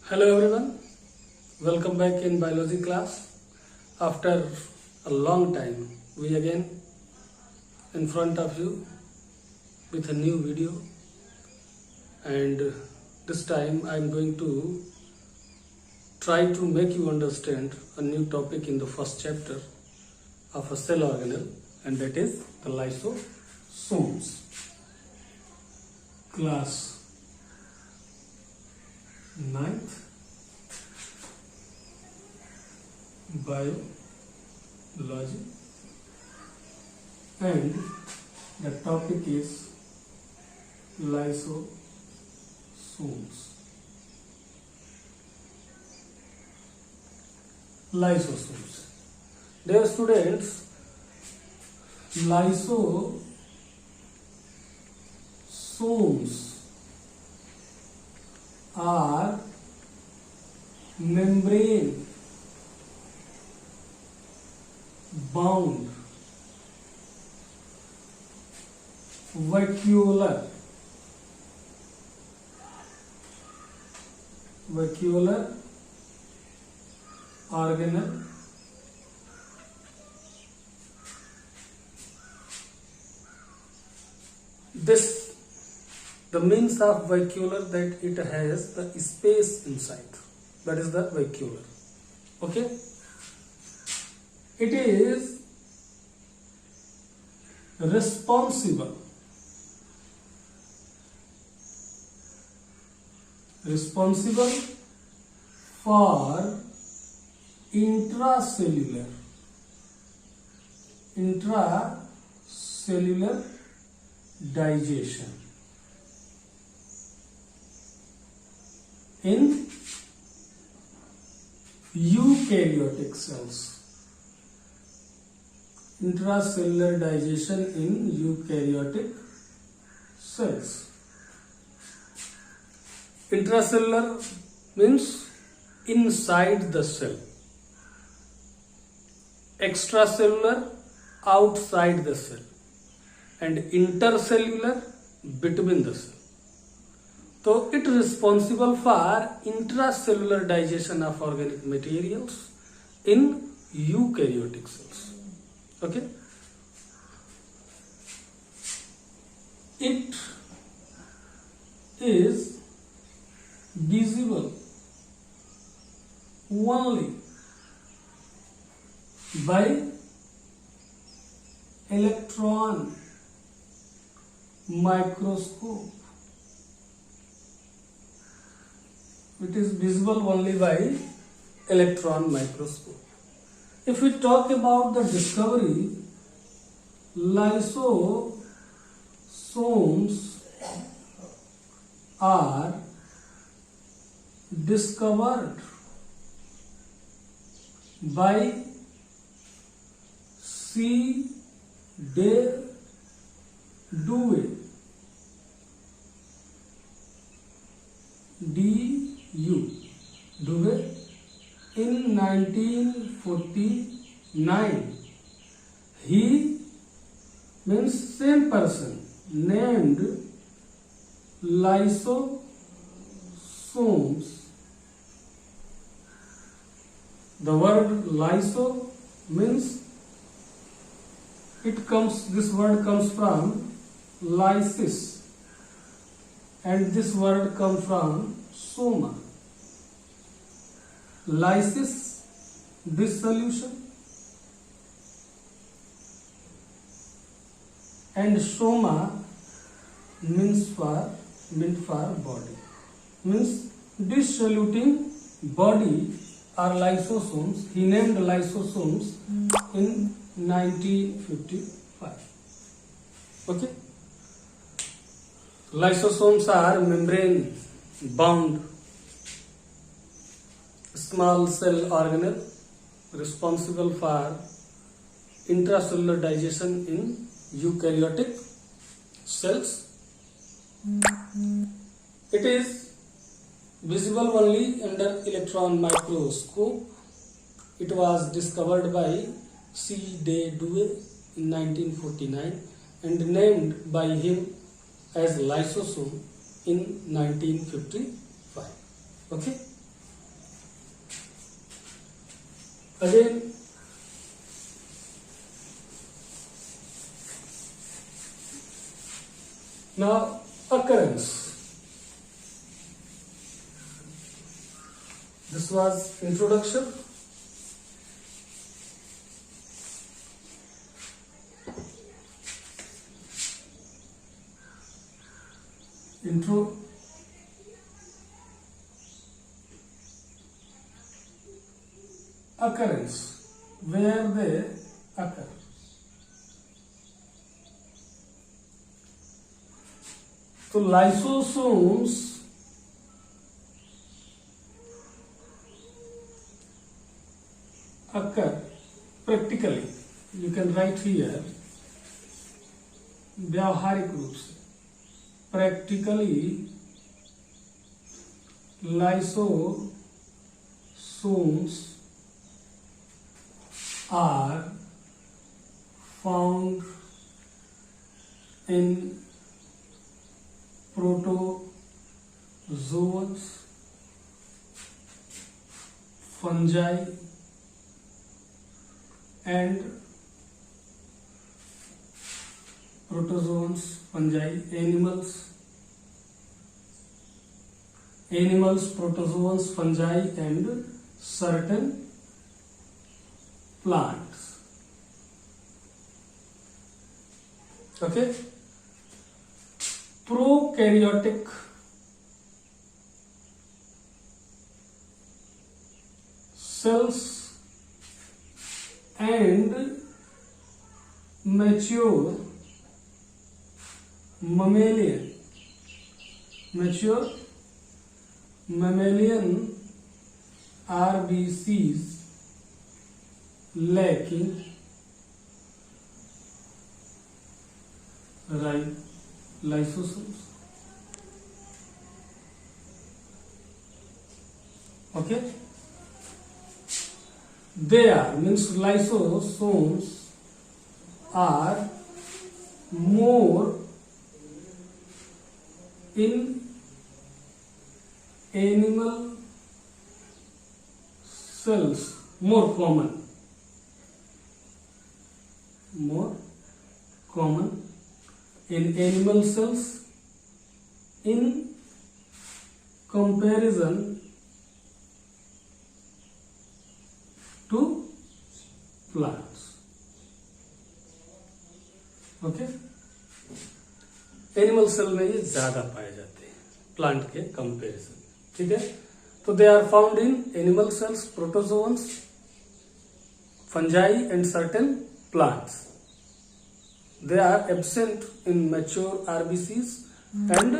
Hello everyone, welcome back in biology class. After a long time, we again in front of you with a new video, and this time I am going to try to make you understand a new topic in the first chapter of a cell organelle, and that is the lysosomes. Class 9th biology, and the topic is lysosomes. Lysosomes. Dear students, lysosomes are membrane bound vacuolar organelle the means of vacuolar that it has the space inside, that is the vacuolar. Okay, it is responsible for intracellular digestion in eukaryotic cells. Intracellular digestion in eukaryotic cells. Intracellular means inside the cell. Extracellular, outside the cell. And intercellular, between the cell. So it is responsible for intracellular digestion of organic materials in eukaryotic cells. Okay, it is visible only by electron microscope. It is visible only by electron microscope. If we talk about the discovery, lysosomes are discovered by C. de Dewey, Dewey in 1949. He means same person named lysosomes. The word lyso means this word comes from lysis, and this word comes from soma. Lysis, dissolution, and soma meant for body, means dissoluting body are lysosomes. He named lysosomes in 1955. Okay, lysosomes are membrane bound small cell organelle responsible for intracellular digestion in eukaryotic cells. It is visible only under electron microscope. It was discovered by C. de Dewey in 1949 and named by him as lysosome in 1955. Okay. Again, now occurrence. This was introduction. Occurrence, where they occur. So lysosomes occur practically, you can write here, व्यावहारिक रूप से, practically lysosomes are found in protozoans, fungi and animals, protozoans, fungi and certain plants. Okay. Prokaryotic cells and mature mammalian RBCs lacking lysosomes. Okay, they are, means lysosomes are more in animal cells, more common in animal cells in comparison to plants. Okay, animal cell में ये ज्यादा पाए जाते हैं plant के comparison. ठीक है, तो they are found in animal cells, protozoans, fungi and certain plants. They are absent in mature RBCs and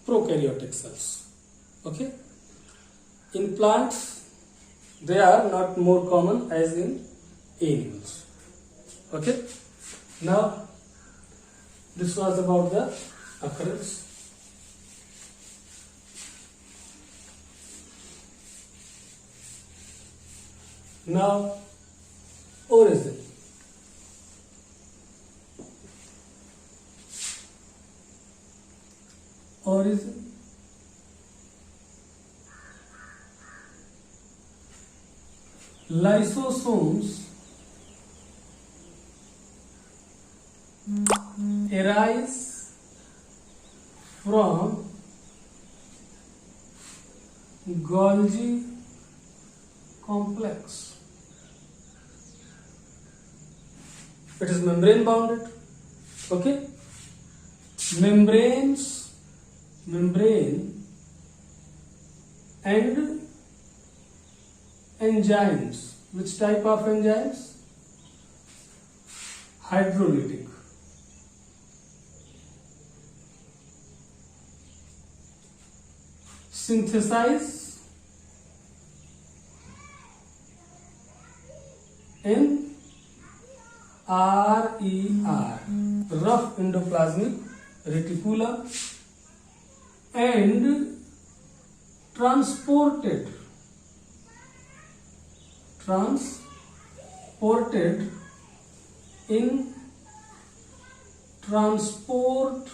prokaryotic cells. Okay, in plants they are not more common as in animals. Okay, now this was about the occurrence. Now origin. Lysosomes arise from Golgi complex. It is membrane bounded. Okay, membrane and enzymes. Which type of enzymes? Hydrolytic. Synthesize in RER, rough endoplasmic reticulum, and transported in transport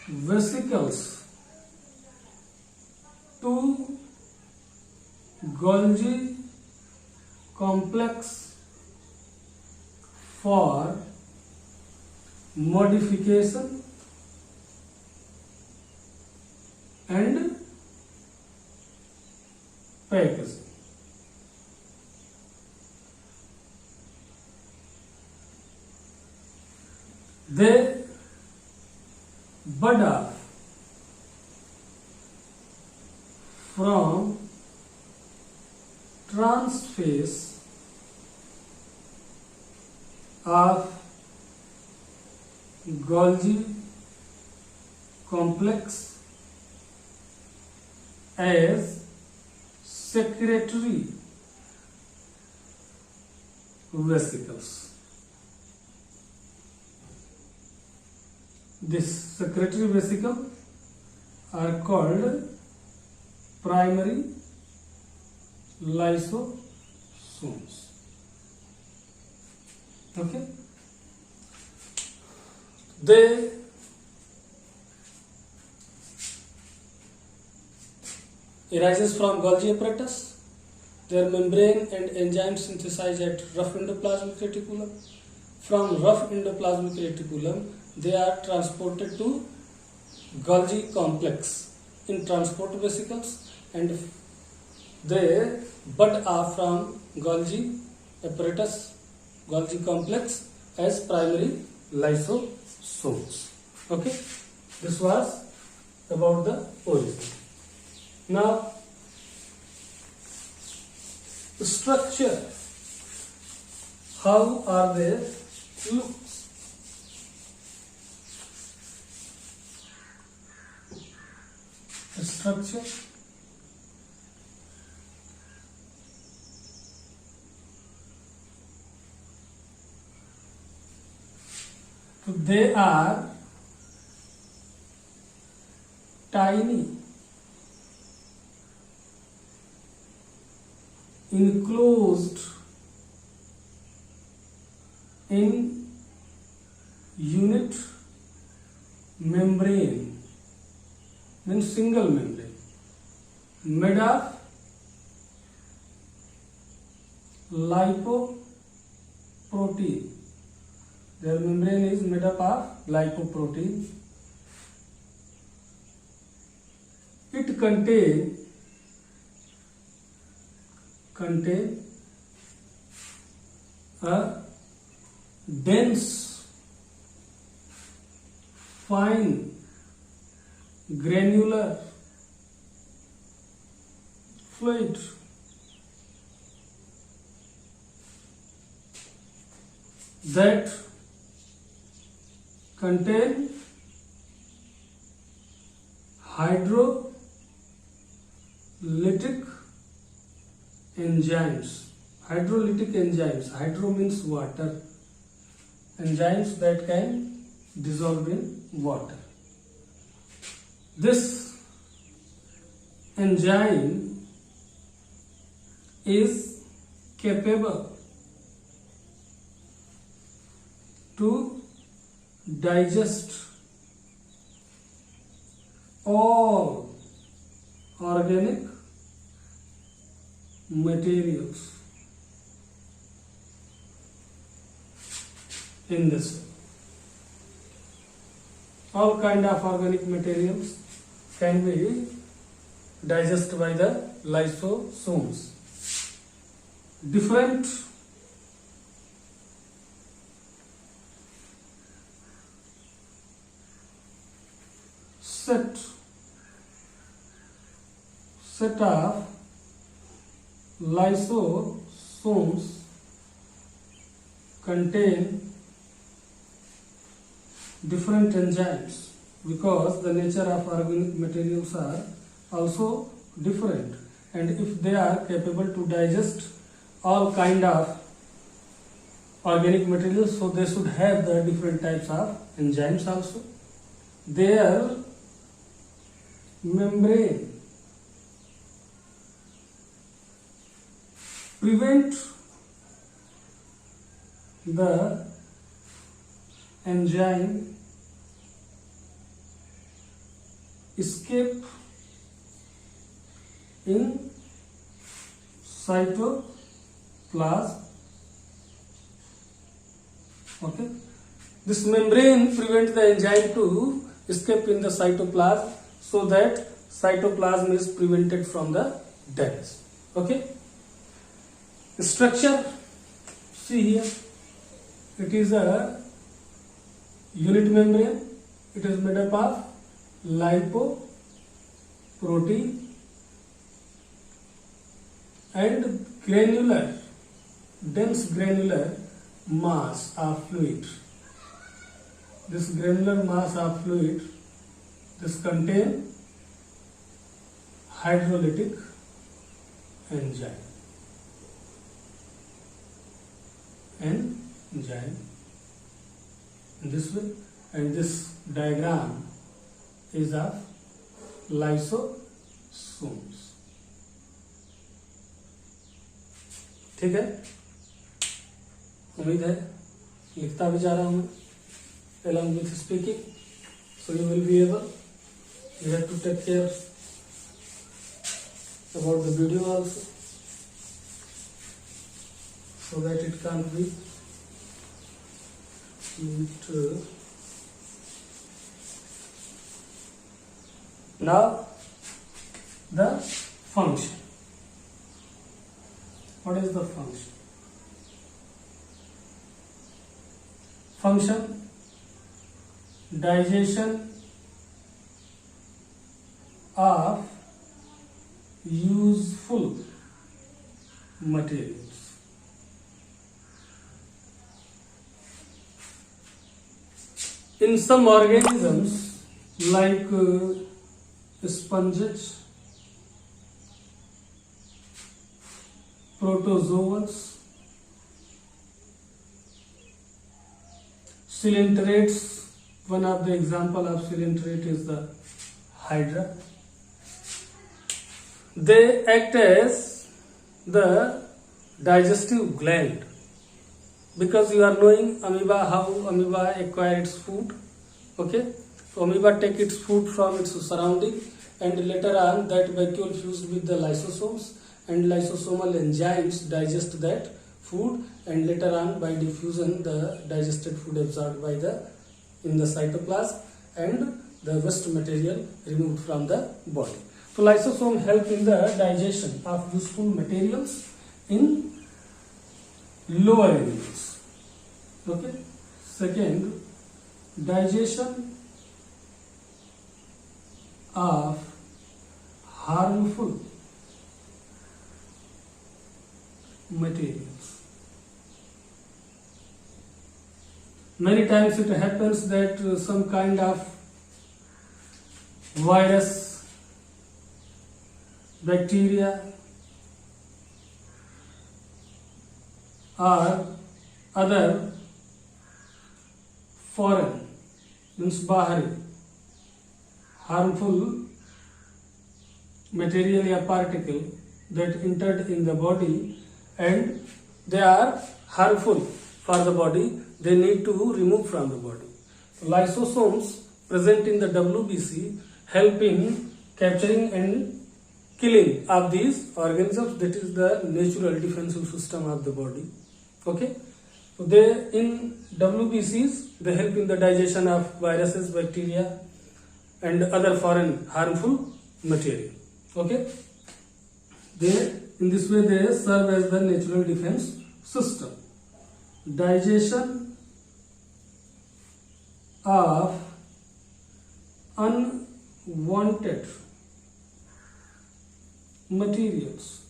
vesicles to Golgi complex for modification and packaging. They bud off from transphase of Golgi complex as secretory vesicles. This secretory vesicle are called primary lysosomes. Okay, they arises from Golgi apparatus. Their membrane and enzyme synthesize at rough endoplasmic reticulum. From rough endoplasmic reticulum, they are transported to Golgi complex in transport vesicles, and they bud off from Golgi apparatus, Golgi complex as primary lysosomes. Okay, this was about the origin. Now, the structure, how are they looks? The structure, so they are tiny, enclosed in unit membrane, means single membrane, made of lipoprotein. Their membrane is made up of lipoprotein. It contain a dense, fine, granular fluid that contain hydrolytic enzymes. Hydrolytic enzymes. Hydro means water. Enzymes that can dissolve in water. This enzyme is capable to digest all organic materials in this. All kind of organic materials can be digested by the lysosomes. Different set of lysosomes contain different enzymes, because the nature of organic materials are also different, and if they are capable to digest all kind of organic materials, so they should have the different types of enzymes also. Their membrane prevent the enzyme escape in cytoplasm. Okay, this membrane prevents the enzyme to escape in the cytoplasm, so that cytoplasm is prevented from the damage. Okay, structure, see here, it is a unit membrane. It is made up of lipoprotein and dense granular mass of fluid. This granular mass of fluid, this contain hydrolytic enzyme. In this way, and this diagram is of lysosomes. ठीक है, उम्मीद है लिखता भी जा रहा हूँ along with speaking, so you will be able. You have to take care about the video also, so that it can't be now the function. What is the function? Function: digestion of useful materials. In some organisms like sponges, protozoans, coelenterate. One of the example of coelenterate is the hydra. They act as the digestive gland, because you are knowing amoeba, how amoeba acquire its food. Okay, so amoeba take its food from its surrounding, and later on that vacuole fused with the lysosomes, and lysosomal enzymes digest that food, and later on by diffusion the digested food absorbed by the in the cytoplasm, and the waste material removed from the body. So lysosome help in the digestion of useful materials in lower animals. Okay. Second, digestion of harmful materials. Many times it happens that some kind of virus, bacteria, or other foreign, means bahari, harmful material or particle that entered in the body, and they are harmful for the body, they need to remove from the body. Lysosomes present in the WBC help in capturing and killing of these organisms. That is the natural defensive system of the body. Okay, so they in WBCs they help in the digestion of viruses, bacteria, and other foreign harmful material. Okay, they in this way they serve as the natural defense system. Digestion of unwanted materials.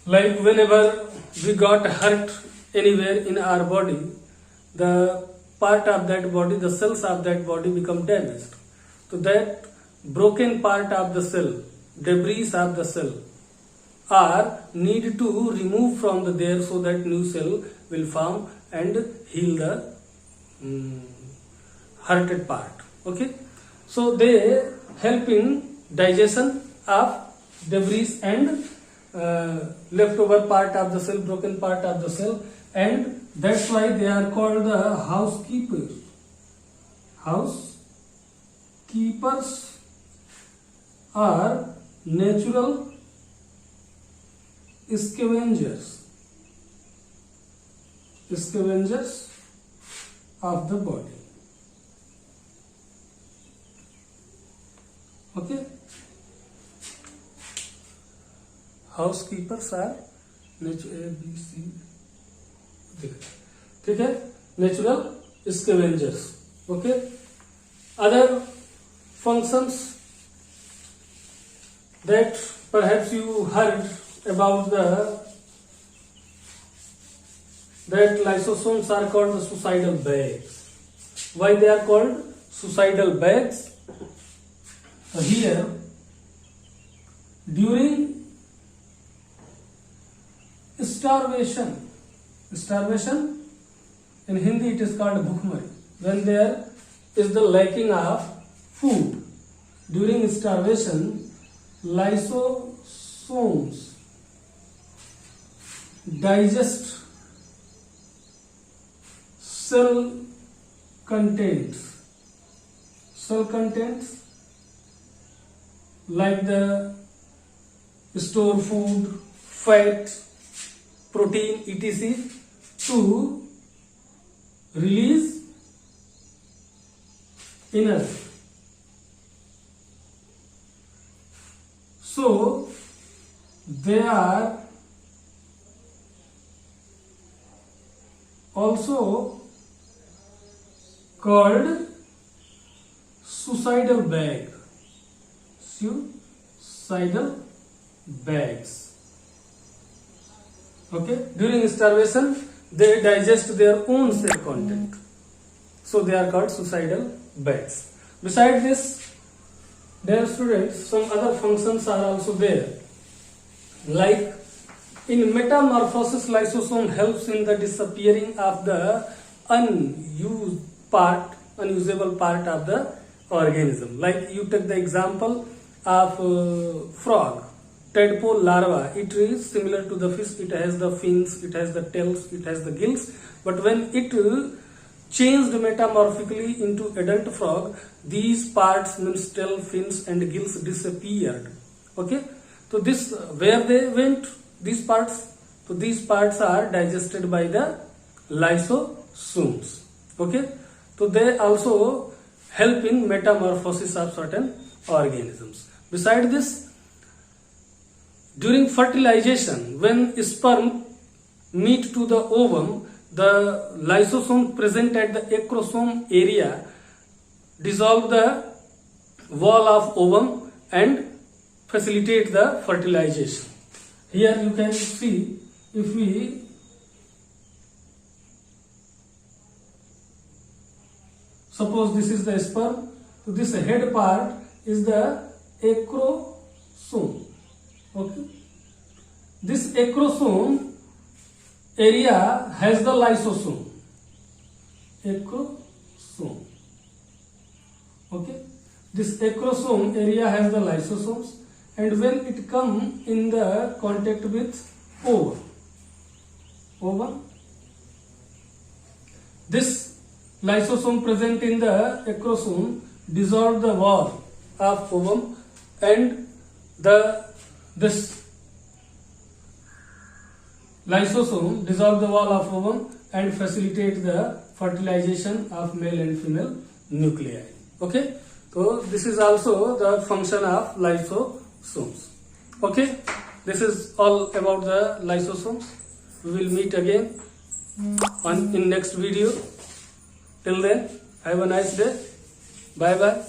Like whenever we got hurt anywhere in our body, the part of that body, the cells of that body become damaged. So that broken part of the cell, debris of the cell, are need to remove from the there, so that new cell will form and heal the hurted part. Okay, so they help in digestion of debris and leftover part of the cell, broken part of the cell, and that's why they are called the housekeepers. housekeepers are natural scavengers of the body. Okay, housekeepers are ठीक है, natural scavengers. Okay, other functions that perhaps you heard about that lysosomes are called the suicidal bags. Why they are called suicidal bags? Here, during starvation in Hindi it is called bhukmari, when there is the lacking of food, during starvation lysosomes digest cell contents like the store food, fat, protein, etc. to release energy. So they are also called suicidal bags. Okay, during starvation they digest their own cell content, so they are called suicidal bags. Besides this, dear students, some other functions are also there, like in metamorphosis lysosome helps in the disappearing of the unusable part of the organism. Like you take the example of frog, tadpole larva. It is similar to the fish. It has the fins, it has the tails, it has the gills. But when it changed metamorphically into adult frog, these parts, means tail, fins and gills, disappeared. Okay, so this, where they went, these parts? So these parts are digested by the lysosomes. Okay, so they also help in metamorphosis of certain organisms. Besides this, during fertilization, when sperm meet to the ovum, the lysosome present at the acrosome area dissolve the wall of ovum and facilitate the fertilization. Here you can see, if we suppose this is the sperm, so this head part is the acrosome. Okay, this acrosome area has the lysosome. Okay, this acrosome area has the lysosomes, and when it come in the contact with ovum, this lysosome present in the acrosome dissolve the wall of ovum, and this lysosome dissolve the wall of ovum and facilitate the fertilization of male and female nuclei. Okay, so this is also the function of lysosomes. Okay, this is all about the lysosomes. We will meet again in next video. Till then, have a nice day. Bye bye.